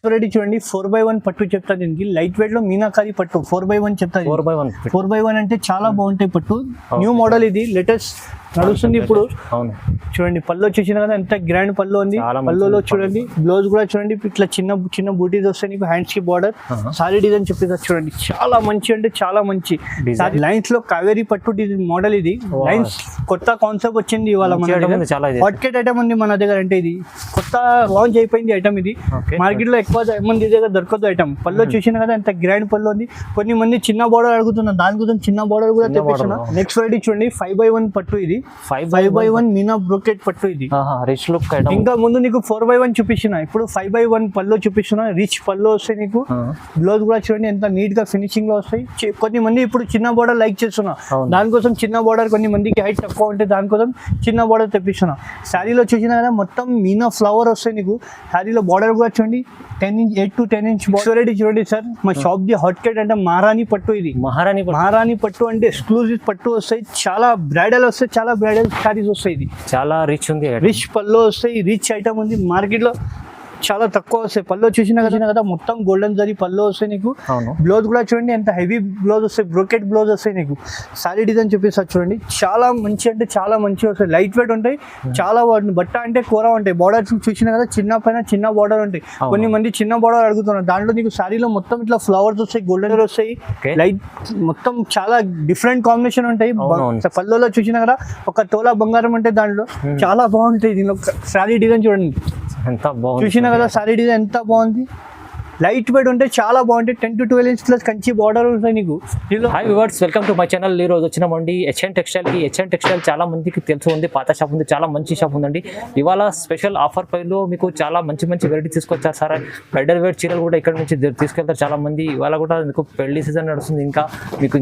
Ready చూడండి 4x1 పట్టు చెప్తా దీనికి లైట్ వెయిట్ లో మీనాకారి పట్టు 4x1 చెప్తా 4x1 అంటే చాలా బాగుంటాయి పట్టు న్యూ మోడల్ ఇది లేటెస్ట్ నడుస్తుంది ఇప్పుడు చూడండి పళ్ళు వచ్చేసిన కదా ఎంత గ్రాండ్ పళ్ళు ఉంది పళ్ళులో చూడండి బ్లౌజ్ కూడా చూడండి ఇట్లా చిన్న చిన్న బూటీస్ వస్తాయి నీకు హ్యాండ్స్ కి బార్డర్ సారీ డిజైన్ చెప్పేది చూడండి చాలా మంచి అంటే చాలా మంచి లైన్స్ లో కావేరీ పట్టు మోడల్ ఇది లైన్స్ కొత్త కాన్సెప్ట్ వచ్చింది ఇవాళ హాట్ కేట్ ఐటమ్ ఉంది మన దగ్గర అంటే ఇది కొత్త లాంచ్ అయిపోయింది ఐటమ్ ఇది మార్కెట్ లో ఎక్కువ మంది దగ్గర దొరకదు ఐటమ్ పళ్ళు చూసిన కదా ఎంత గ్రాండ్ పళ్ళు ఉంది కొన్ని మంది చిన్న బార్డర్ అడుగుతున్నారు దానికోసం చిన్న బార్డర్ కూడా తెప్పిస్తున్నా నెక్స్ట్ వెరైటీ చూడండి 5x1 పట్టు ఇది 5x1 మీనా బ్రోకెట్ పట్టు ఇది రిచ్ లుక్ ఇంకా ముందు నీకు 4x1 చూపిస్తున్నా ఇప్పుడు 5x1 పళ్ళు చూపిస్తున్నా రిచ్ పళ్ళు వస్తాయి నీకు బ్లౌజ్ కూడా చూడండి ఎంత నీట్ గా ఫినిషింగ్ లో వస్తాయి కొన్ని మంది ఇప్పుడు చిన్న బార్డర్ లైక్ చేస్తున్నా దానికోసం చిన్న బార్డర్ కొన్ని మందికి హైట్ తక్కువ ఉంటే దానికోసం చిన్న బార్డర్ తెప్పిస్తున్నా శారీలో చూసినా కదా మొత్తం మీనా ఫ్లవర్ వస్తాయి నీకు శారీలో బార్డర్ కూడా చూడండి 10 ఇంచ్ 8 to 10 ఇంచ్ వెరైటీ చూడండి సార్ మా షాప్ ది హాట్ కేట్ అంటే మహారాణి పట్టు ఇది మహారాణి పట్టు అంటే ఎక్స్క్లూజివ్ పట్టు వస్తాయి చాలా బ్రైడల్ వస్తాయి చాలా బ్రైడల్ శారీస్ వస్తాయి ఇది చాలా రిచ్ ఉంది రిచ్ పళ్ళు వస్తాయి రిచ్ ఐటమ్ ఉంది మార్కెట్ లో చాలా తక్కువ వస్తాయి పళ్ళు చూసినా కదా మొత్తం గోల్డెన్ జరీ పళ్ళు వస్తాయి నీకు బ్లౌజ్ కూడా చూడండి ఎంత హెవీ బ్లౌజ్ వస్తాయి బ్రోకెట్ బ్లౌజ్ వస్తాయి నీకు సారీ డిజైన్ చూపిస్తా చూడండి చాలా మంచి అంటే చాలా మంచి వస్తాయి లైట్ వెయిట్ ఉంటాయి చాలా బట్ట అంటే కూర ఉంటాయి బార్డర్ చూసినా కదా చిన్న పైన చిన్న బార్డర్ ఉంటాయి కొన్ని మంది చిన్న బార్డర్ అడుగుతున్నారు దాంట్లో నీకు సారీలో మొత్తం ఇట్లా ఫ్లవర్స్ వస్తాయి గోల్డెన్ వస్తాయి లైట్ మొత్తం చాలా డిఫరెంట్ కాంబినేషన్ ఉంటాయి పళ్ళులో చూసినా కదా ఒక తోలా బంగారం అంటే దాంట్లో చాలా బాగుంటాయి దీనిలో సారీ డిజైన్ చూడండి ఎంత బాగుంది చూసినా కదా సారీ డిజైన్ ఎంత బాగుంది లైట్ వెయిట్ ఉంటే చాలా బాగుంటాయి 10 to 12 inch plus Kanchi border ఉంటాయి నీకు hi viewers welcome to my channel ఈ రోజు వచ్చినామండి హెచ్ఎన్ టెక్స్టైల్ చాలా మందికి తెలుసు ఉంది పాత షాప్ ఉంది చాలా మంచి షాప్ ఉందండి ఇవాళ స్పెషల్ ఆఫర్ పైలో మీకు చాలా మంచి వెరైటీ తీసుకొచ్చారు సార్ బ్రైడల్ వేర్ చీరలు కూడా ఇక్కడ నుంచి తీసుకెళ్తారు చాలా మంది ఇవాళ కూడా మీకు పెళ్లి సీజన్ నడుస్తుంది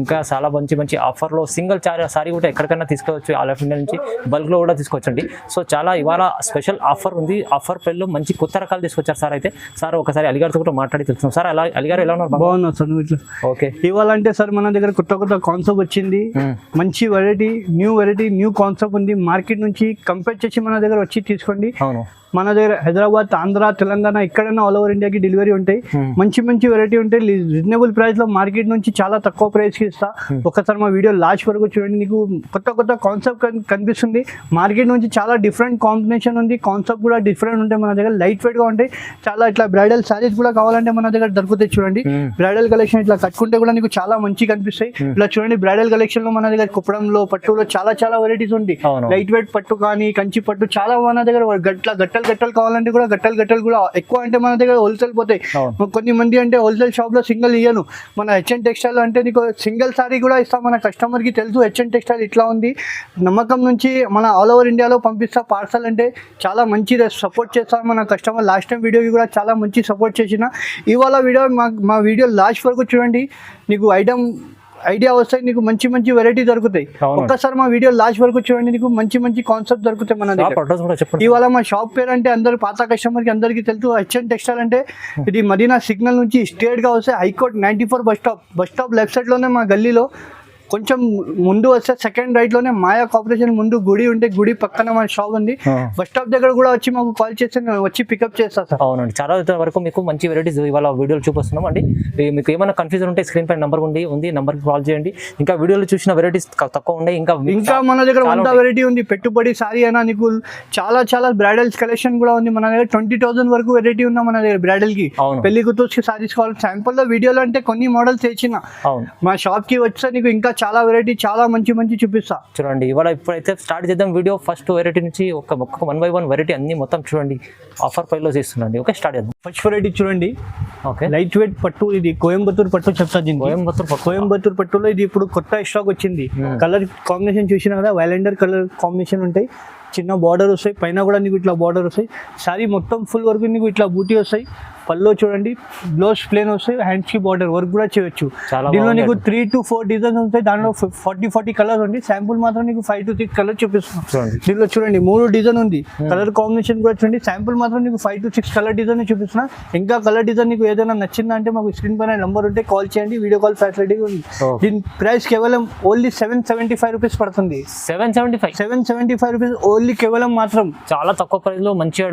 ఇంకా చాలా మంచి ఆఫర్లో సింగిల్ సారీ కూడా ఎక్కడికైనా తీసుకోవచ్చు ఆల్ ఆఫ్ ఇండియా నుంచి బల్క్లో కూడా తీసుకోవచ్చండి సో చాలా ఇవాళ స్పెషల్ ఆఫర్ ఉంది ఆఫర్ పైలో మంచి కొత్త రకాలు తీసుకొచ్చారు సార్ అయితే సార్ ఒకసారి అలిగారితో కూడా తెలుసు సార్ అలిగారు ఎలా ఉన్నారు బాగున్నారు సార్ నువ్వు ఇట్లా ఓకే ఇవాళ అంటే సార్ మన దగ్గర కొత్త కాన్సెప్ట్ వచ్చింది మంచి వెరైటీ న్యూ కాన్సెప్ట్ ఉంది మార్కెట్ నుంచి కంపేర్ చేసి మన దగ్గర వచ్చి తీసుకోండి మన దగ్గర హైదరాబాద్ ఆంధ్ర తెలంగాణ ఎక్కడైనా ఆల్ ఓవర్ ఇండియాకి డెలివరీ ఉంటాయి మంచి వెరైటీ ఉంటాయి రీజనబుల్ ప్రైస్ లో మార్కెట్ నుంచి చాలా తక్కువ ప్రైస్ కి ఇస్తా ఒకసారి మా వీడియో లాస్ట్ వరకు చూడండి నీకు కొత్త కాన్సెప్ట్ కనిపిస్తుంది మార్కెట్ నుంచి చాలా డిఫరెంట్ కాంబినేషన్ ఉంది కాన్సెప్ట్ కూడా డిఫరెంట్ ఉంటాయి మన దగ్గర లైట్ వెయిట్ గా ఉంటాయి చాలా ఇట్లా బ్రైడల్ సారీస్ కూడా కావాలంటే మన దగ్గర దొరుకుతాయి చూడండి బ్రైడల్ కలెక్షన్ ఇట్లా కట్టుకుంటే కూడా నీకు చాలా మంచి కనిపిస్తాయి ఇలా చూడండి బ్రైడల్ కలెక్షన్ లో మన దగ్గర కుప్పడంలో పట్టులో చాలా వెరైటీస్ ఉంది లైట్ వెయిట్ పట్టు కానీ కంచి పట్టు చాలా మన దగ్గర గట్టలు కావాలంటే కూడా గట్టలు కూడా ఎక్కువ అంటే మన దగ్గర హోల్సేల్ పోతాయి కొన్ని మంది అంటే హోల్సేల్ షాప్ లో సింగిల్ ఇయ్యను మన హెచ్ఎన్ టెక్స్టైల్ అంటే నీకు సింగిల్ సారీ కూడా ఇస్తాం మన కస్టమర్ కి తెలుసు హెచ్ఎన్ టెక్స్టైల్ ఇట్లా ఉంది నమ్మకం నుంచి మన ఆల్ ఓవర్ ఇండియాలో పంపిస్తా పార్సల్ అంటే చాలా మంచి సపోర్ట్ చేస్తాం మన కస్టమర్ లాస్ట్ టైం వీడియోకి కూడా చాలా మంచి సపోర్ట్ చేసిన ఇవాళ వీడియో మా వీడియో లాస్ట్ వరకు చూడండి నీకు ఐడియా వస్తాయి నీకు మంచి వెరైటీ దొరుకుతాయి ఒక్కసారి మా వీడియో లాస్ట్ వరకు చూడండి నీకు మంచి కాన్సెప్ట్ దొరుకుతాయి మన దగ్గర ఇవాళ మా షాప్ పేరు అంటే అందరు పాత కస్టమర్ కి అందరికి తెలుసు హెచ్ఎన్ టెక్స్టైల్ అంటే ఇది మదీనా సిగ్నల్ నుంచి స్ట్రేట్ గా వస్తే high court 94 bus stop left side లోనే మా గల్లీలో కొంచెం ముందు వస్తే సెకండ్ రైట్ లోనే మాయా కార్పొరేషన్ ముందు గుడి ఉంటే గుడి పక్కన మన షాప్ ఉంది బస్ స్టాప్ దగ్గర కూడా వచ్చి మాకు కాల్ చేస్తే వచ్చి పికప్ చేస్తా సార్ అవునండి చాలా వరకు మీకు మంచి వెరైటీస్ ఇవాళ వీడియోలు చూపిస్తున్నాం అండి మీకు ఏమైనా కన్ఫ్యూజన్ ఉంటే స్క్రీన్ పైన నెంబర్ ఉంది నెంబర్కి కాల్ చేయండి ఇంకా వీడియోలో చూసిన వెరైటీస్ తక్కువ ఉన్నాయి ఇంకా మన దగ్గర 100 వెరైటీ ఉంది పెట్టుబడి సారీ అయినా నీకు చాలా బ్రైడల్స్ కలెక్షన్ కూడా ఉంది మన దగ్గర 20,000 వరకు వెరైటీ ఉందా మన దగ్గర బ్రైడల్ కి పెళ్లి కూతురుకి సారీస్ కావాలి శాంపుల్ లో వీడియోలో అంటే కొన్ని మోడల్స్ తెచ్చిన మా షాప్ కి వచ్చా నీకు ఇంకా చాలా వెరైటీ చాలా మంచి చూపిస్తా చూడండి ఇవాళ ఇప్పుడైతే స్టార్ట్ చేద్దాం వీడియో ఫస్ట్ వెరైటీ నుంచి ఒక 1 వెరైటీ అన్ని మొత్తం చూడండి ఆఫర్ ప్రైస్ లో చేస్తున్నాండి ఓకే స్టార్ట్ చేద్దాం ఫస్ట్ వెరైటీ చూడండి ఓకే లైట్ వెయిట్ పట్టు ఇది కోయంబత్తూర్ పట్టు చెప్తా కోయంబత్తూర్ పట్టులో ఇది ఇప్పుడు కొత్త స్టాక్ వచ్చింది కలర్ కాంబినేషన్ చూసినా కదా వైలెండర్ కలర్ కాంబినేషన్ ఉంటాయి చిన్న బార్డర్ వస్తాయి పైన కూడా నీకు ఇట్లా బార్డర్ వస్తాయి సారీ మొత్తం ఫుల్ వర్క్ నీకు ఇట్లా బూటీ వస్తాయి పల్లో చూడండి బ్లౌజ్ ప్లేన్ వస్తాయి హ్యాండ్స్ కి బార్డర్ వర్క్ కూడా చేయొచ్చు దీనిలో నీకు 3 to 4 డిజైన్స్ ఉంటాయి దాంట్లో 40 కలర్స్ ఉంది శాంపుల్ మాత్రం నీకు 5 to 6 కలర్ చూపిస్తున్నాం దీనిలో చూడండి 3 డిజైన్ ఉంది కలర్ కాంబినేషన్ కూడా చూడండి శాంపుల్ మాత్రం నీకు 5 to 6 కలర్ డిజైన్ చూపిస్తున్నా ఇంకా కలర్ డిజైన్ నీకు ఏదైనా నచ్చిందంటే మాకు స్క్రీన్ పైన నెంబర్ ఉంటే కాల్ చేయండి వీడియో కాల్ ఫెసిలిటీ ఉంది దీని ప్రైస్ కేవలం ఓన్లీ 775 రూపీస్ పడుతుంది 775 రూపీస్ ఓన్లీ కేవలం మాత్రం చాలా తక్కువ ప్రైస్ లో మంచి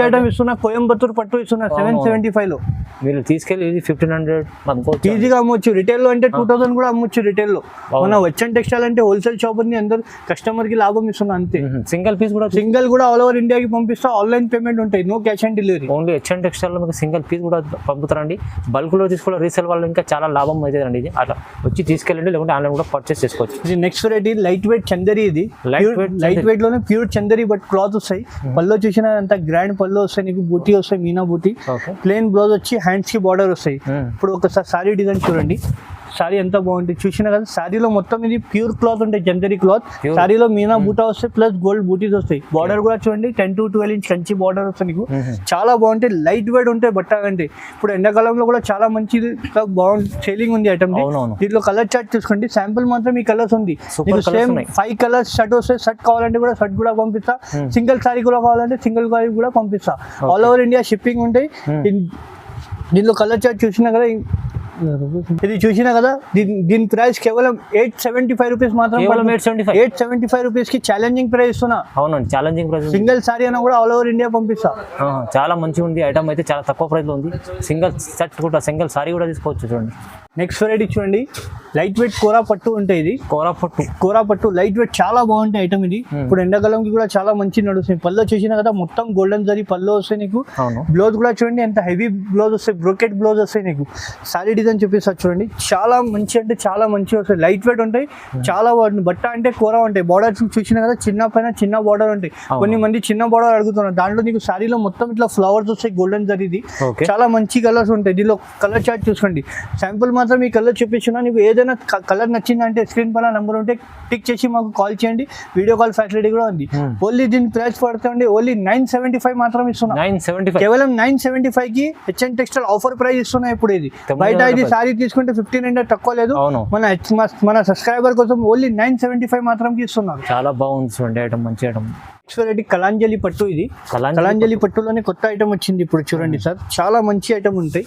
ఐటమ్ ఇస్తున్నా కోయంబత్తూర్ పట్టు ఇస్తున్నా 775 1175 లో మీరు తీసుకెళ్ళి 1500 అమ్ముకోవచ్చు. ఈజీగా అమ్మొచ్చు. రిటైల్ లో అంటే 2000 కూడా అమ్మొచ్చు రిటైల్ లో. మన హెచ్ఎన్ టెక్స్టైల్ అంటే హోల్సేల్ షాప్ ఉంది, అందరు కస్టమర్ కి లాభం ఇస్తున్నా అంతే. సింగిల్ పీస్ కూడా ఆల్ ఓవర్ ఇండియాకి పంపిస్తా. ఆన్లైన్ పేమెంట్ ఉంటాయి, no cash on delivery. Only HN textile లో మీకు సింగిల్ పీస్ కూడా పంపుతారండి. బల్క్ లో తీసుకోవాలి, రీసేల్ వాళ్ళు ఇంకా చాలా లాభం అవుతుందండి. ఇది అట్లా వచ్చి తీసుకెళ్ళండి, లేకుంటే ఆన్లైన్ కూడా పర్చేస్ చేసుకోవచ్చు. ఇది next variety light weight Chanderi. ఇది లైట్ వెయిట్ లోనే ప్యూర్ చందరి బట్ క్లాత్ వస్తాయి. పళ్ళు చూసిన అంత గ్రాండ్ పళ్ళు వస్తాయి, నీకు బూటీ వస్తాయి, మీనా బూటీ. ప్లేన్ బ్లౌజ్ వచ్చి హ్యాండ్స్ కి బార్డర్ వస్తాయి. ఇప్పుడు ఒకసారి సారీ డిజైన్ చూడండి. సారీ ఎంత బాగుంటుంది చూసినా కదా. సారీలో మొత్తం ఇది ప్యూర్ క్లాత్ ఉంటాయి, జందరీ క్లాత్. సారీలో మీనా బూటా వస్తాయి, ప్లస్ గోల్డ్ బూటీస్ వస్తాయి. బార్డర్ కూడా చూడండి 10 to 12 ఇంచ్ కంచి బార్డర్ వస్తాయి నీకు. చాలా బాగుంటాయి, లైట్ వెయిట్ ఉంటాయి బట్ట అంటే. ఇప్పుడు ఎండాకాలంలో కూడా చాలా మంచి బాగుంది, సేలింగ్ ఉంది ఐటమ్. దీంట్లో కలర్ చార్ట్ చూసుకోండి. శాంపుల్ మాత్రం ఈ కలర్స్ ఉంది. సేమ్ 5 కలర్స్ షర్ట్ వస్తాయి. షర్ట్ కావాలంటే కూడా షర్ట్ కూడా పంపిస్తా. సింగిల్ సారీ కూడా కావాలంటే సింగిల్ సారీ కూడా పంపిస్తా. ఆల్ ఓవర్ ఇండియా షిప్పింగ్ ఉంటాయి. దీంట్లో కలర్ చార్ట్ చూసినా కదా, ఇది చూసినా కదా. దీని ప్రైస్ కేవలం 875 రూపీస్ మాత్రం. 875 రూపీస్ కి ఛాలెంజింగ్ ప్రైస్ ఇస్తున్నా. అవునండి, ఛాలెంజింగ్ ప్రైస్. సింగిల్ సారీ అయినా కూడా ఆల్ ఓవర్ ఇండియా పంపిస్తా. చాలా మంచిగా ఉంది ఐటమ్ అయితే, చాలా తక్కువ ప్రైస్ లో ఉంది. సింగిల్ షర్ట్ కూడా, సింగిల్ సారీ కూడా తీసుకోవచ్చు. చూడండి నెక్స్ట్ వెరైటీ చూడండి. లైట్ వెయిట్ కోరా పట్టు ఉంటాయి. ఇది కోరా పట్టు లైట్ వెయిట్ చాలా బాగుంటాయి ఐటమ్ ఇది. ఇప్పుడు ఎండాకాలంకి కూడా చాలా మంచి నడుస్తుంది. పళ్ళు చూసినా కదా, మొత్తం గోల్డెన్ జరీ పళ్ళు వస్తాయి నీకు. బ్లౌజ్ కూడా చూడండి ఎంత హెవీ బ్లౌజ్ వస్తాయి, బ్రోకెట్ బ్లౌజ్ వస్తాయి నీకు. సారీ డిజైన్ చూపిస్తా చూడండి. చాలా మంచి అంటే చాలా మంచిగా వస్తాయి, లైట్ వెయిట్ ఉంటాయి, చాలా బాగుంటుంది. బట్ట అంటే కోరా ఉంటాయి. బార్డర్ చూసినా కదా, చిన్న పైన చిన్న బార్డర్ ఉంటాయి. కొన్ని మంది చిన్న బార్డర్ అడుగుతున్నారు. దాంట్లో నీకు సారీలో మొత్తం ఇట్లా ఫ్లవర్స్ వస్తాయి, గోల్డెన్ జరీది. చాలా మంచి కలర్స్ ఉంటాయి. దీనిలో కలర్ చార్ట్ చూసుకోండి. శాంపుల్ మాత్రం ఈ కలర్ చూపించిన. నీకు ఏదైనా కలర్ నచ్చిందంటే స్క్రీన్ పైన నెంబర్ ఉంటే టిక్ చేసి మాకు కాల్ చేయండి. వీడియో కాల్ ఫెసిలిటీ కూడా ఉంది. ఓన్లీ దీని ప్రైస్ పడుతుంది ఓన్లీ 975 మాత్రం ఇస్తున్నా. కేవలం 975 కి హెచ్ఎన్ టెక్స్టైల్ ఆఫర్ ప్రైస్ ఇస్తున్నా. ఇప్పుడు ఇది బయట ఇది సారీ తీసుకుంటే 1500 తక్కువ లేదు. మన సబ్స్క్రైబర్ కోసం ఓన్లీ 975 మాత్రం కి ఇస్తున్నారు. చాలా బాగుంది చూడండి ఐటమ్, మంచి ఐటమ్. కలాంజలి పట్టు. ఇది కలాంజలి పట్టులోనే కొత్త ఐటమ్ వచ్చింది ఇప్పుడు చూడండి సార్. చాలా మంచి ఐటమ్ ఉంటాయి.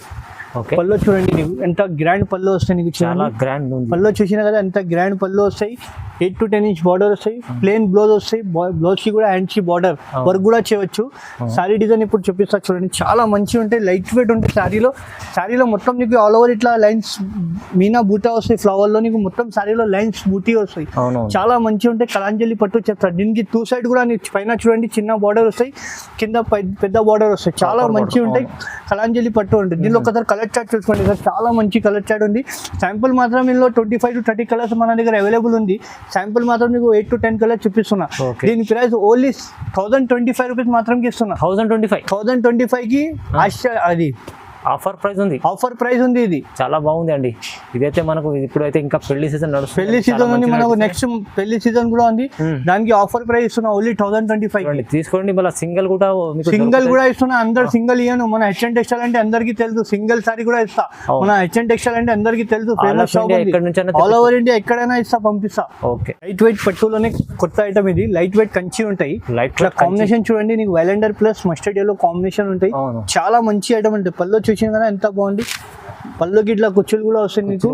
పళ్ళు చూడండి నీకు ఎంత గ్రాండ్ పళ్ళు వస్తాయి నీకు. చాలా గ్రాండ్ పళ్ళు చూసినా కదా, ఎంత గ్రాండ్ పళ్ళు వస్తాయి. 8 to 10 ఇంచ్ బార్డర్ వస్తాయి. ప్లేన్ బ్లౌజ్ వస్తాయి. బ్లౌజ్ కి కూడా హ్యాండ్స్ కి బార్డర్ వర్క్ కూడా చేయవచ్చు. సారీ డిజైన్ ఇప్పుడు చూపిస్తా చూడండి. చాలా మంచిగా ఉంటాయి, లైట్ వెయిట్ ఉంటాయి. సారీలో మొత్తం నీకు ఆల్ ఓవర్ ఇట్లా లైన్స్ మీనా బూటా వస్తాయి. ఫ్లవర్ లో నీకు మొత్తం సారీలో లైన్స్ బూటీ వస్తాయి. చాలా మంచిగా ఉంటాయి. కలాంజలి పట్టు చెప్తారు. దీనికి 2 సైడ్ కూడా పైన చూడండి చిన్న బార్డర్ వస్తాయి, కింద పెద్ద బార్డర్ వస్తాయి. చాలా మంచిగా ఉంటాయి. కలాంజలి పట్టు ఉంటుంది. దీనిలో ఒకసారి కలర్ చార్ట్ చూసుకోండి సార్. చాలా మంచి కలర్ చార్ట్ ఉంది. శాంపుల్ మాత్రం ఇందులో 25 to 30 కలర్స్ మన దగ్గర అవైలబుల్ ఉంది. శాంపుల్ మాత్రం మీకు 8 to 10 కలర్స్ చూపిస్తున్నా. దీని ప్రైస్ ఓన్లీ 1025 రూపీస్ మాత్రం ఇస్తున్నా. 1025 కి అది ఆఫర్ ప్రైస్ ఉంది. ఇది చాలా బాగుంది అండి. ఇదైతే మనకు ఇప్పుడైతే ఇంకా పెళ్లి సీజన్ నడుస్తుంది. పెళ్లి సీజన్ ఉంది మనకు. నెక్స్ట్ పెళ్లి సీజన్ కూడా ఉంది. దానికి ఆఫర్ ప్రైస్ ఇస్తున్నా ఓన్లీ 1025 తీసుకోండి. మళ్ళీ సింగిల్ కూడా ఇస్తున్నా. అందరు సింగిల్ ఇయ్యను. మన హెచ్ఎన్ టెక్స్టైల్ అంటే అందరికి తెలుసు. సింగిల్ సారీ కూడా ఇస్తా. మన హెచ్ఎన్ టెక్స్టైల్ అంటే అందరికి తెలుసు. Famous shop all over India ఎక్కడైనా ఇస్తా, పంపిస్తా. లైట్ వెయిట్ పట్టులోనే కొత్త ఐటమ్ ఇది. లైట్ వెయిట్ కంచి ఉంటాయి. కాంబినేషన్ చూడండి నీకు. వైలెండర్ ప్లస్ మస్టర్డ్ ఎల్లో కాంబినేషన్ ఉంటాయి. చాలా మంచి ఐటమ్ ఉంటాయి. పళ్ళు చూసిన కదా ఎంత బాగుంది. పళ్ళుకి ఇట్లా కుచ్చులు కూడా వస్తాయి నీకు.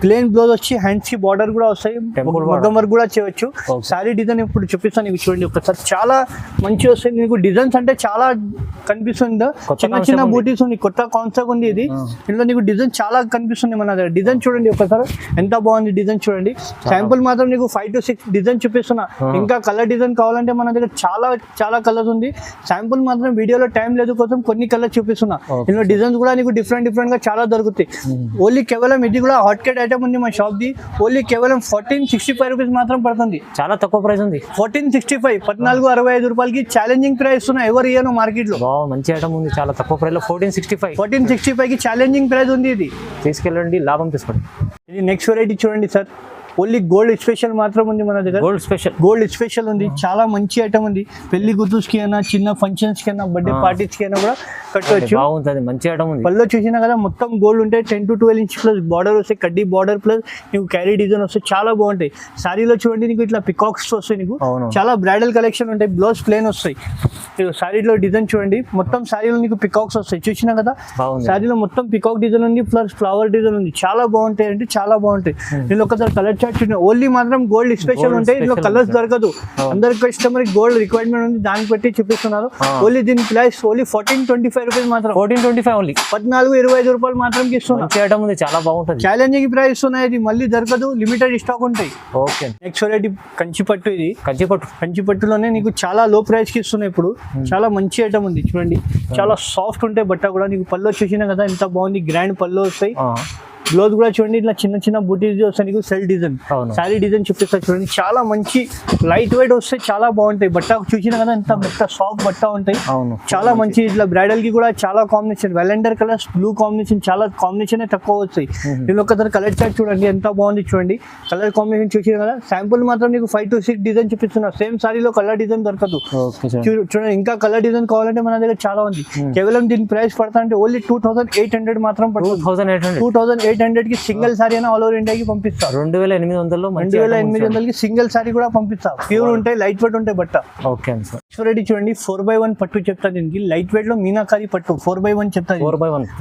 ప్లేన్ బ్లౌజ్ వచ్చి హ్యాండ్స్ కి బార్డర్ కూడా వస్తాయి. మగ్గం వర్క్ కూడా చేయవచ్చు. సారీ డిజైన్ ఇప్పుడు చూపిస్తాను నీకు చూడండి ఒకసారి. చాలా మంచి వస్తాయి నీకు. డిజైన్స్ అంటే చాలా కనిపిస్తుంది. చిన్న బూటీస్ ఉంది. కొత్త కాన్సెప్ట్ ఉంది ఇది. ఇందులో నీకు డిజైన్ చాలా కనిపిస్తుంది మన దగ్గర. డిజైన్ చూడండి ఒకసారి ఎంత బాగుంది. డిజైన్ చూడండి. శాంపుల్ మాత్రం నీకు 5 to 6 డిజైన్ చూపిస్తున్నా. ఇంకా కలర్ డిజైన్ కావాలంటే మన దగ్గర చాలా కలర్స్ ఉంది. శాంపుల్ మాత్రం వీడియోలో టైం లేదు కోసం కొన్ని కలర్ చూపిస్తున్నా. ఇందులో డిజైన్స్ కూడా నీకు డిఫరెంట్ గా చాలా దొరుకుతాయి. ఓన్లీ కేవలం ఇది కూడా హాట్ కేట్ ఐటమ్ ఉంది మా షాప్ ది. ఓన్లీ కేవలం 1465 రూపీస్ మాత్రం పడుతుంది. చాలా తక్కువ ప్రైస్ ఉంది. 1465 1465 రూపాయలకి ఛాలెంజింగ్ ప్రైస్ ఉన్నాయి. ఎవరు ఇయ్యను మార్కెట్ లో. మంచి ఐటమ్ ఉంది. చాలా తక్కువ ప్రైస్ లో 1465 కి ఛాలెంజింగ్ ప్రైస్ ఉంది. ఇది తీసుకెళ్ళండి, లాభం తీసుకోండి. ఇది నెక్స్ట్ వెరైటీ చూడండి సార్. ఓన్లీ గోల్డ్ స్పెషల్ మాత్రం ఉంది మన దగ్గర. గోల్డ్ స్పెషల్ ఉంది. చాలా మంచి ఐటమ్ ఉంది. పెళ్లి గుర్తుకి అయినా, చిన్న ఫంక్షన్స్ కి అయినా, బర్త్డే పార్టీస్ కి అయినా కూడా కట్టవచ్చు. మంచి ఐటమ్ ఉంది. పళ్ళు చూసినా కదా మొత్తం గోల్డ్ ఉంటాయి. 10 to 12 ఇంచ్ ప్లస్ బార్డర్ వస్తాయి. కడ్డీ బార్డర్ ప్లస్ నీకు క్యారీ డిజైన్ వస్తాయి. చాలా బాగుంటాయి. సారీలో చూడండి నీకు ఇట్లా పికాక్స్ వస్తాయి. నీకు చాలా బ్రైడల్ కలెక్షన్ ఉంటాయి. బ్లౌజ్ ప్లేన్ వస్తాయి. సారీలో డిజైన్ చూడండి. మొత్తం సారీలో నీకు పికాక్స్ వస్తాయి. చూసినా కదా సారీలో మొత్తం పికాక్ డిజైన్ ఉంది ప్లస్ ఫ్లవర్ డిజైన్ ఉంది. చాలా బాగుంటాయి అంటే చాలా బాగుంటాయి. నేను ఒకసారి కలర్ చార్ట్ ఓన్లీ మాత్రం గోల్డ్ స్పెషల్ ఉంటాయి, ఇందులో కలర్స్ దొరకదు. అందరి కస్టమర్ గోల్డ్ రిక్వైర్మెంట్ ఉంది, దాన్ని బట్టి చూపిస్తున్నారు. ఓన్లీ దీని ప్రైస్ ఓన్లీ 1425 రూపీస్ మాత్రం. 1425 ఓన్లీ, 1425 రూపాయలు మాత్రం ఇస్తున్నాం. చేయడం ఉంది, చాలా బాగుంటుంది. ఛాలెంజింగ్ ప్రైస్ ఉన్నాయి, ఇది మళ్ళీ దొరకదు, లిమిటెడ్ స్టాక్ ఉంటాయి. ఓకే. నెక్స్ట్ వెరైటీ కంచిపట్టు. ఇది కంచిపట్టు. కంచిపట్టులోనే నీకు చాలా లో ప్రైస్ కి ఇస్తున్నాయి ఇప్పుడు. చాలా మంచి ఐటమ్ ఉంది చూడండి, చాలా సాఫ్ట్ ఉంటాయి బట్ట కూడా. నీకు పళ్ళు చూసినా కదా ఎంత బాగుంది, గ్రాండ్ పళ్ళు వస్తాయి. బ్లౌజ్ కూడా చూడండి ఇట్లా చిన్న చిన్న బూటీస్ వస్తాయి నీకు, సెల్ డిజైన్ శారీ డిజైన్ చూపిస్తా చూడండి. చాలా మంచి లైట్ వెయిట్ వస్తాయి, చాలా బాగుంటాయి. బట్ట చూసినా కదా ఎంత సాఫ్ట్ బట్ట ఉంటాయి. చాలా మంచి ఇట్లా బ్రైడల్ కి కూడా చాలా కాంబినేషన్, వెలండర్ కలర్స్, బ్లూ కాంబినేషన్, చాలా కాంబినేషన్ తక్కువ వస్తాయి. దీనిలో ఒకసారి కలర్ చార్ట్ చూడండి ఎంత బాగుంది చూడండి. కలర్ కాంబినేషన్ చూసినా కదా, శాంపుల్ మాత్రం నీకు 5 to 6 డిజైన్ చూపిస్తున్నా. సేమ్ సారీలో కలర్ డిజైన్ దొరకదు. చూడండి ఇంకా కలర్ డిజైన్ కావాలంటే మన దగ్గర చాలా ఉంది. కేవలం దీని ప్రైస్ పడతా అంటే ఓన్లీ 2800 మాత్రం పడుతుంది. 2800 కి సింగిల్ సారీ అయినా ఆల్ ఓవర్ ఇండియాకి పంపిస్తారు. 2800 కి సింగిల్ సారీ కూడా పంపిస్తారు. ప్యూర్ ఉంటాయి, లైట్ వెయిట్ ఉంటాయి బట్ట. Okay sir. రెడీ చూడండి 4x1 పట్టు చెప్తా. దీనికి లైట్ వెయిట్ లో మీనాకారి పట్టు 4x1 చెప్తా.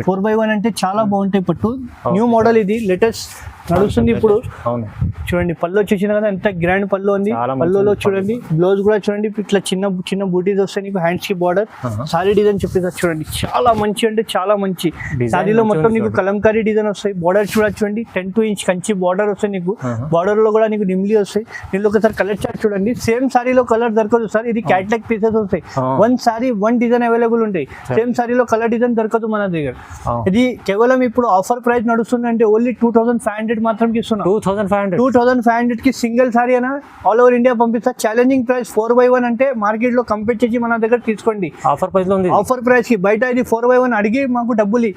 4x1 అంటే చాలా బాగుంటాయి పట్టు. న్యూ మోడల్ ఇది, లేటెస్ట్ నడుస్తుంది ఇప్పుడు. చూడండి పళ్ళు చూసినా కదా ఎంత గ్రాండ్ పళ్ళు ఉంది. పళ్ళులో చూడండి బ్లౌజ్ కూడా చూడండి ఇట్లా చిన్న చిన్న బూటీస్ వస్తాయి నీకు, హ్యాండ్స్ కి బార్డర్. సారీ డిజైన్ చెప్పేసారు చూడండి, చాలా మంచి అంటే చాలా మంచి. సారీలో మొత్తం నీకు కలంకారీ డిజైన్ వస్తాయి. బార్డర్ చూడండి 10 inch కంచి బార్డర్ వస్తాయి నీకు. బార్డర్ లో కూడా నీకు నిమ్లీ వస్తాయి. దీనిలో ఒకసారి కలర్ చార్ట్ చూడండి. సేమ్ సారీలో కలర్ దొరకదు సార్, ఇది క్యాట్లాగ్ పీసెస్ వస్తాయి. 1 సారీ 1 డిజైన్ అవైలబుల్ ఉంటాయి. సేమ్ సారీలో కలర్ డిజైన్ దొరకదు మన దగ్గర. ఇది కేవలం ఇప్పుడు ఆఫర్ ప్రైస్ నడుస్తుంది అంటే ఓన్లీ 2500 మాత్రం ఇస్తున్నాం. 2500 కి సింగిల్ సారీ అయినా ఆల్ ఓవర్ ఇండియా పంపిస్తా. ఛాలెంజింగ్ ప్రైస్ 4x1 అంటే మార్కెట్ లో కంపేర్ చేసి మన దగ్గర తీసుకోండి. ఆఫర్ ప్రైస్ లో ఉంది. ఆఫర్ ప్రైస్ కి బయట ఇది 4x1 అడిగి మాకు డబ్బులు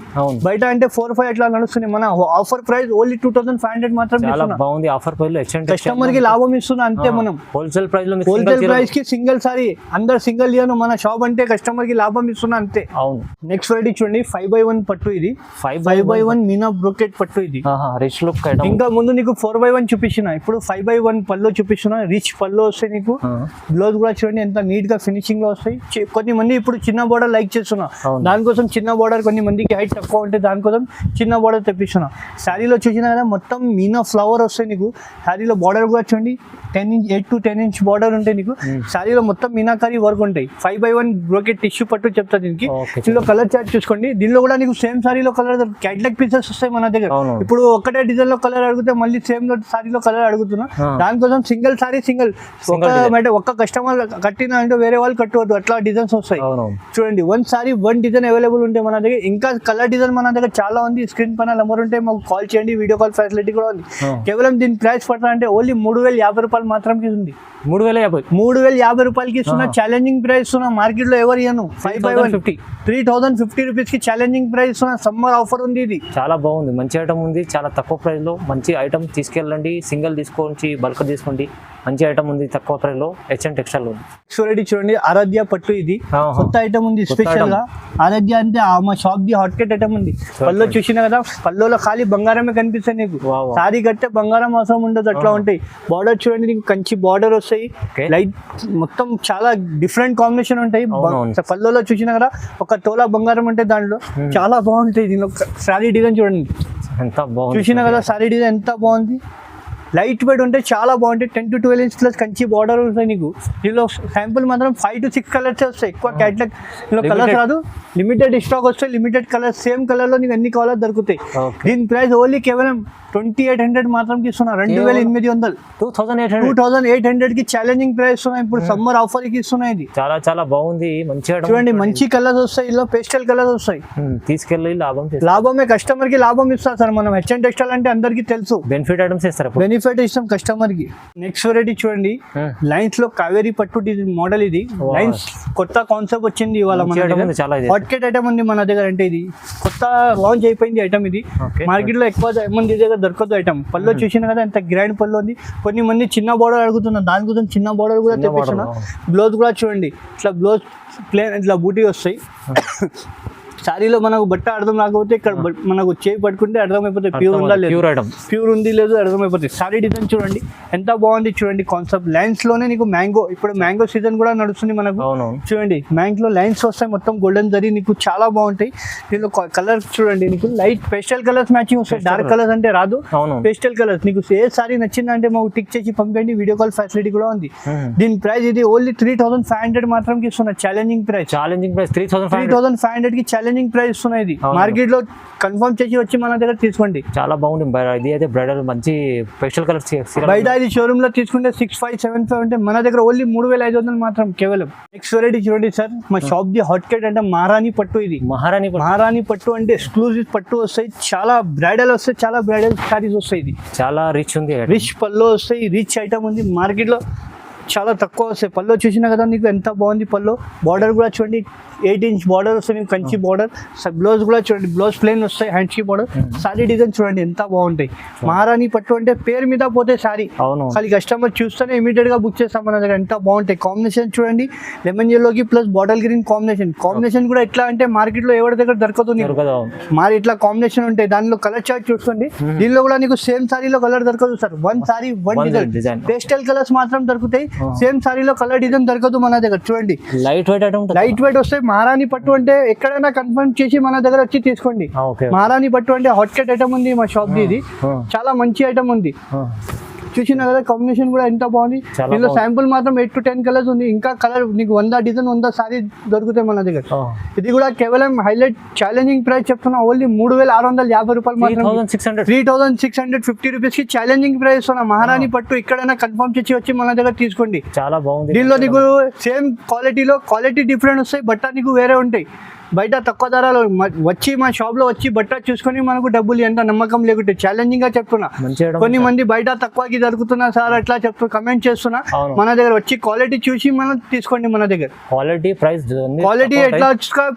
బయట అంటే 4-5 అట్లా నడుస్తుంది. మన ఆఫర్ ప్రైస్ ఓన్లీ 2500 మాత్రం. బాగుంది ఆఫర్ ప్రైస్ లో. కస్టమర్ కి లాభం ఇస్తున్నా అంతే. మనం హోల్సేల్ ప్రైస్ లో, హోల్సేల్ ప్రైస్ కి సింగిల్ సారీ అందరు సింగిల్ ఇయర్ మన షాప్ అంటే కస్టమర్ కి లాభం ఇస్తున్నా అంతే. అవును. నెక్స్ట్ వెరైటీ చూడండి 5x1 పట్టు. ఇది 5x1 మీనా బ్రోకెట్ పట్టు. ఇది రిచ్ లుక్. ఇంకా ముందు నీకు 4x1 చూపించిన, ఇప్పుడు 5x1 పళ్ళు చూపిస్తున్నా. రిచ్ పళ్ళు వస్తాయి నీకు. బ్లౌజ్ కూడా చూడండి ఎంత నీట్ గా ఫినిషింగ్ లో వస్తాయి. కొన్ని మంది ఇప్పుడు చిన్న బోర్డర్ లైక్ చేస్తున్నా, దానికోసం చిన్న బోర్డర్. కొన్ని మందికి హైట్ తక్కువ ఉంటే దానికోసం చిన్న బోర్డర్ తెప్పిస్తున్నా. శారీలో చూసినా కదా మొత్తం మీనా ఫ్లవర్ వస్తాయి నీకు. శారీలో బార్డర్ కూడా చూడండి 8 to 10 inch బార్డర్ ఉంటాయి నీకు. శారీలో మొత్తం మీనాకారీ వర్క్ ఉంటాయి. 5x1 బ్రోకెట్ టిష్యూ పట్టు చెప్తా దీనికి. దీనిలో కలర్ చార్ట్ చూసుకోండి. దీనిలో కూడా నీకు సేమ్ సారీలో కలర్ క్యాట్లాగ్ పీసెస్ వస్తాయి మన దగ్గర. ఇప్పుడు ఒకటే డిజైన్ లో కలర్ అడిగితే మళ్ళీ సేమ్ సారీలో కలర్ అడుగుతున్నా. దానికోసం సింగిల్ సారీ సింగిల్ ఒక్క కస్టమర్ కట్టిన అంటే వేరే వాళ్ళు కట్టవద్దు, అట్లా డిజైన్స్ వస్తాయి. చూడండి 1 సారీ 1 డిజైన్ అవైలబుల్ ఉంటాయి మన దగ్గర. ఇంకా కలర్ డిజైన్ మన దగ్గర చాలా ఉంది. స్క్రీన్ పైన నెంబర్ ఉంటే మాకు కాల్ చేయండి, వీడియో కాల్ ఫెసిలిటీ కూడా ఉంది. కేవలం దీని ప్రైస్ పడతా అంటే ఓన్లీ 3050 రూపాయలు మాత్రం ఉంది. 3050 రూపాయలకి ఇస్తున్నా. ఛాలెంజింగ్ ప్రైస్ ఇస్తున్నా, మార్కెట్ లో ఎవరు ఇయ్యను. 3050 రూపీస్ కి ఛాలెంజింగ్ ప్రైస్ ఇస్తున్నా. సమ్మర్ ఆఫర్ ఉంది. ఇది చాలా బాగుంది, మంచి ఐటమ్ ఉంది. చాలా తక్కువ ప్రైస్ లో మంచి ఐటమ్ తీసుకెళ్ళండి. సింగిల్ తీసుకోండి, బల్క్ తీసుకోండి. మంచి ఐటమ్ ఉంది తక్కువ ప్రైస్ లో. హెచ్ఎన్ టెక్స్టైల్ ఉంది. రెడీ చూడండి ఆరాధ్య పట్టు. ఇది కొత్త ఐటమ్ ఉంది స్పెషల్ గా. ఆరాధ్య అంటే మా shop the hot Kate item ఉంది. పళ్ళు చూసినా కదా, పళ్ళులో ఖాళీ బంగారమే కనిపిస్తాయి నీకు. సారీ కట్టే బంగారం అవసరం ఉండదు, అట్లా ఉంటాయి. బార్డర్ చూడండి నీకు కంచి బార్డర్ వస్తాయి. లైట్ మొత్తం చాలా డిఫరెంట్ కాంబినేషన్ ఉంటాయి. పళ్ళులో చూసినా కదా ఒక తోలా బంగారం అంటే దాంట్లో చాలా బాగుంటాయి. దీనిలో సారీ డిజైన్ చూడండి ఎంత బాగుంది. చూసినా కదా సారీ డిజైన్ ఎంత బాగుంది. లైట్ వెయిట్ ఉంటే చాలా బాగుంటాయి. 10 to 12 inch plus Kanchi border ఉంటాయి నీకు. దీనిలో శాంపుల్ మాత్రం 5 to 6 కలర్స్ వస్తాయి. ఎక్కువ క్యాట్లాగ్ కలర్స్ రాదు, లిమిటెడ్ స్టాక్ వస్తాయి. లిమిటెడ్ కలర్స్ సేమ్ కలర్ లో నీకు ఎన్ని కలర్ దొరుకుతాయి. దీని ప్రైస్ ఓన్లీ కేవలం 2800 మాత్రం ఇస్తున్నా. 2800 2800 కి ఛాలెంజింగ్ ప్రైస్ ఇస్తున్నా. ఇప్పుడు సమ్మర్ ఆఫర్ కి ఇస్తున్నా. ఇది చాలా చాలా బాగుంది. మంచిగా చూడండి మంచి కలర్స్ వస్తాయి. ఇలా పేస్టల్ కలర్స్ వస్తాయి. తీసుకెళ్ళి లాభమే, కస్టమర్ కి లాభం ఇస్తారు సార్. మనం హెచ్ఎన్ టెక్స్టైల్ అంటే అందరికి తెలుసు. బెనిఫిట్ ఐటమ్స్ ఇస్తారు, బెనిఫిట్ ఇస్తాం కస్టమర్ కి. నెక్స్ట్ వెరైటీ చూడండి లైన్స్ లో కావేరీ పట్టు మోడల్. ఇది లైన్స్ కొత్త కాన్సెప్ట్ వచ్చింది ఇవాళ. హాట్ కేట్ ఐటమ్ ఉంది మన దగ్గర. అంటే ఇది కొత్త లాంచ్ అయిపోయింది ఐటమ్. ఇది మార్కెట్ లో ఎక్కువ మంది దగ్గర దొరకదు ఐటమ్. పళ్ళు చూసినా కదా ఎంత గ్రాండ్ పళ్ళు ఉంది. కొన్ని మంది చిన్న బార్డర్ అడుగుతున్నారు, దానికోసం చిన్న బార్డర్ కూడా తెప్పిస్తున్నా. బ్లౌజ్ కూడా చూడండి ఇట్లా బ్లౌజ్ ప్లేన్ ఇట్లా బూటీ వస్తాయి. సారీలో మనకు బట్ట అర్థం రాకపోతే ఇక్కడ మనకు చేయి పట్టుకుంటే అర్థమైపోతుంది ప్యూర్ ఉందా లేదు, ప్యూర్ ఐటమ్, ప్యూర్ ఉంది లేదు అర్థమైపోతుంది. సారీ డిజైన్ చూడండి ఎంత బాగుంది, చూడండి కాన్సెప్ట్ లైన్స్ లోనే నీకు మ్యాంగో, ఇప్పుడు మ్యాంగో సీజన్ కూడా నడుస్తుంది మనకు. అవునవును, చూడండి మ్యాంగో లైన్స్ వస్తాయి మొత్తం గోల్డెన్ జరీ, నీకు చాలా బాగుంటాయి. దీనిలో కలర్స్ చూడండి, నీకు లైట్ పేస్టల్ కలర్స్ మ్యాచింగ్ వస్తాయి, డార్క్ కలర్స్ అంటే రాదు, అవును, పేస్టల్ కలర్స్. నీకు ఏ సారీ నచ్చిందంటే మాకు టిక్ చేసి పంపండి, వీడియో కాల్ ఫెసిలిటీ కూడా ఉంది. దీని ప్రైస్ ఇది ఓన్లీ 3500 మాత్రం ఇస్తున్నా, ఛాలెంజింగ్ ప్రైస్. ఛాలెంజింగ్ ప్రైస్ 3500 కి ఛాలెంజింగ్ ప్రైస్ ఇస్తున్నా. ఇది మార్కెట్ లో కన్ఫర్మ్ చేసి వచ్చి మన దగ్గర తీసుకోండి. చాలా బాగుంది. ఇది అయితే బ్రైడల్ మంచి స్పెషల్ కలర్స్. బయట ఇది షోరూమ్ లో తీసుకుంటే 6575 అంటే మన దగ్గర ఓన్లీ 3500 మాత్రం కేవలం. నెక్స్ట్ వెరైటీ చూడండి సార్, మా షాప్ ది హాట్ కేట్ అంటే మహారాణి పట్టు. ఇది మహారాణి పట్టు అంటే ఎక్స్క్లూజివ్ పట్టు వస్తాయి, చాలా బ్రైడల్ వస్తాయి, చాలా బ్రైడల్ సారీస్ వస్తాయి. ఇది చాలా రిచ్ ఉంది, రిచ్ పళ్ళు వస్తాయి, రిచ్ ఐటమ్ ఉంది. మార్కెట్ లో చాలా తక్కువ వస్తాయి. పళ్ళు చూసినా కదా నీకు ఎంత బాగుంది పళ్ళు. బార్డర్ కూడా చూడండి 8 ఇంచ్ బార్డర్ వస్తుంది, కంచి బార్డర్. బ్లౌజ్ కూడా చూడండి, బ్లౌజ్ ప్లెయిన్ వస్తాయి, హ్యాండ్స్ కి బార్డర్. సారీ డిజైన్ చూడండి ఎంత బాగుంటాయి. మహారాణి పట్టు అంటే పేరు మీద పోతే సారీ, ఖాళీ కస్టమర్ చూస్తేనే ఇమీడియట్ గా బుక్ చేస్తాం మన దగ్గర. ఎంత బాగుంటాయి. కాంబినేషన్ చూడండి, లెమన్ ఎల్లోకి ప్లస్ బాటిల్ గ్రీన్ కాంబినేషన్ కూడా ఎట్లా అంటే మార్కెట్ లో ఎవరి దగ్గర దొరకదు నీకు. మరి ఇట్లా కాంబినేషన్ ఉంటాయి. దానిలో కలర్ చార్ట్ చూసుకోండి, దీనిలో కూడా నీకు సేమ్ సారీలో కలర్ దొరకదు sir. One sorry one design, pastel colours మాత్రం దొరుకుతాయి, సేమ్ సారీలో కలర్ డిజైన్ దొరకదు మన దగ్గర. చూడండి light weight item, light weight వస్తాయి. మహారాణి పట్టు అంటే ఎక్కడైనా కన్ఫర్మ్ చేసి మన దగ్గర వచ్చి తీసుకోండి. మహారాణి పట్టు అంటే హాట్ కేట్ ఐటమ్ ఉంది మా షాప్ ది. ఇది చాలా మంచి ఐటమ్ ఉంది. చూసినా కదా కాంబినేషన్ కూడా ఎంత బాగుంది. దీనిలో శాంపుల్ మాత్రం 8 to 10 కలర్స్ ఉంది. ఇంకా కలర్ నీకు 100 డిజైన్ 100 సారీ దొరుకుతాయి మన దగ్గర. ఇది కూడా కేవలం హైలైట్ ఛాలెంజింగ్ ప్రైస్ చెప్తున్నా, ఓన్లీ 3650 రూపాయలు మాత్రం. 3650 రూపీస్ కి ఛాలెంజింగ్ ప్రైస్ ఇస్తున్నా. మహారాణి పట్టు ఎక్కడైనా కన్ఫర్మ్ చేసి వచ్చి మన దగ్గర తీసుకోండి. చాలా బాగుంది. దీనిలో నీకు సేమ్ క్వాలిటీ డిఫరెంట్ వస్తాయి, బట్ట నీకు వేరే ఉంటాయి. బయట తక్కువ ధరలో వచ్చి మా షాప్ లో వచ్చి బట్ట చూసుకొని మనకు డబ్బులు ఎంత నమ్మకం లేకుంటే ఛాలెంజింగ్ గా చెప్తున్నా. కొన్ని మంది బయట తక్కువకి దొరుకుతున్నా సార్ అట్లా చెప్తూ కమెంట్ చేస్తున్నా. మన దగ్గర వచ్చి క్వాలిటీ చూసి మనం తీసుకోండి. మన దగ్గర క్వాలిటీ ఎట్లా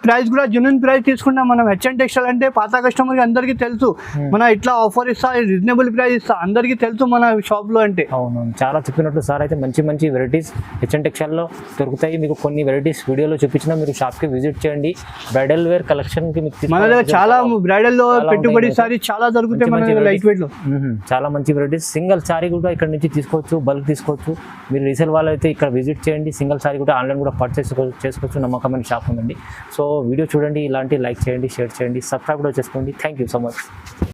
ప్రైస్ కూడా జెన్యూన్ ప్రైస్ తీసుకుంటాం మనం. హెచ్ఎన్ టెక్స్టైల్ అంటే పాత కస్టమర్ కి అందరికీ తెలుసు, మన ఇట్లా ఆఫర్ ఇస్తా, రీజనబుల్ ప్రైస్ ఇస్తా, అందరికీ తెలుసు మన షాప్ లో అంటే. అవును, చాలా చెప్పినట్టు సార్ అయితే మంచి వెరైటీస్ హెచ్ఎన్ టెక్స్టైల్ లో దొరుకుతాయి. మీకు కొన్ని వెరైటీస్ వీడియోలో చూపించిన, మీరు షాప్ కి విజిట్ చేయండి. బ్రైడల్ వేర్ కలెక్షన్ కి మన దగ్గర చాలా బ్రైడల్ లో పెట్టుబడి సారీ చాలా దొరుకుతాయి మన దగ్గర లైట్ వెయిట్ లో. చాలా మంచి వెరైటీస్. సింగిల్ సారీ కూడా ఇక్కడ నుంచి తీసుకోవచ్చు, బల్క్ తీసుకోవచ్చు. మీరు రీసేల్ వాళ్ళు అయితే ఇక్కడ విజిట్ చేయండి. సింగిల్ సారీ కూడా ఆన్లైన్ కూడా పర్చేస్ చేసుకోవచ్చు. నమ్మకమైన షాప్ ఉందండి. సో వీడియో చూడండి, ఇలాంటి లైక్ చేయండి, షేర్ చేయండి, సబ్స్క్రైబ్ కూడా చేసుకోండి. Thank you so much.